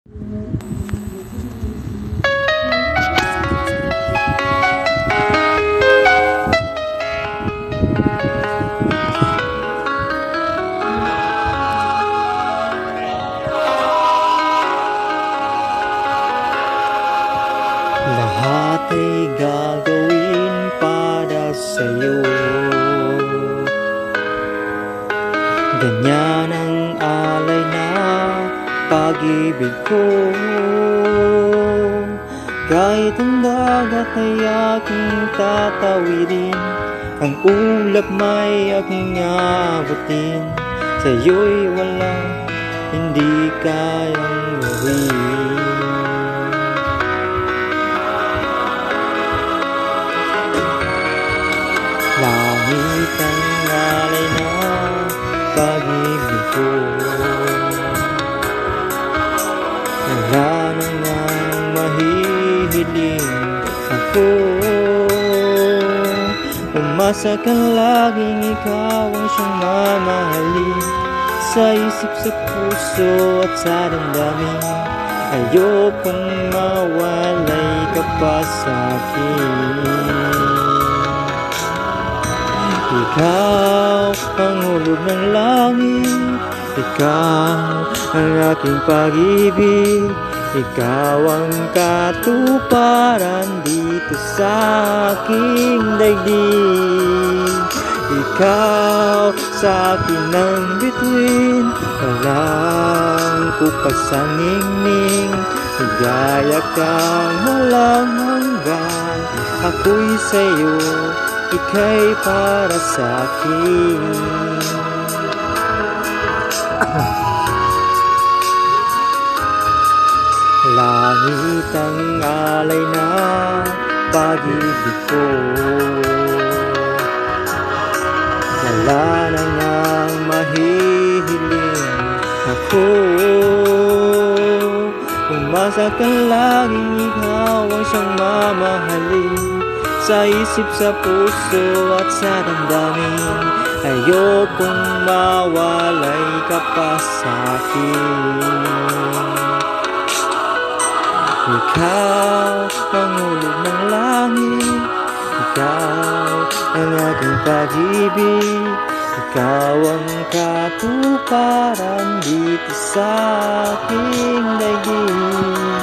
Lahat ay gagawin para sa'yo. Ganyan ang alay na pag-ibig ko. Kahit ang dagat ay aking tatawirin, ang ulap may aking abutin. Sa'yo'y walang hindi kayang gawin. Langit ang alay na pag-ibig ko. Wala na ngang mahihiling ako. Umasa kang laging ikaw ang siyang mamahalin. Sa isip, sa puso at sa damdamin, ayokong mawalay ka pa sa'kin. Ikaw ang hulog ng langit, ikaw ang aking pag-ibig, ikaw ang katuparan dito sa aking daigdig. Ikaw sa akin ang bituin, walang kupas ang ningning, ligaya kang walang hanggan. Ako'y sa'yo, ika'y para sa'kin. Langit ang alay na pag-ibig ko. Wala na ngang mahihiling ako. Umasa kang laging ikaw ang siyang mamahalin. Sa isip, sa puso at sa damdamin, ayokong mawalay ka pa sa'kin. Ikaw ang hulog ng langit, ikaw ang aking pag-ibig, ikaw ang katuparan dito sa aking daigdig.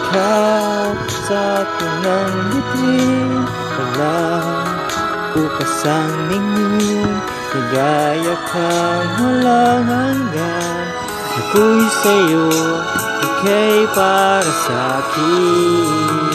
Ikaw sa akin ang bituin, walang kupas ang ningning, ligaya kang walang hanggan. Ako'y sa'yo, ika'y para sa'kin.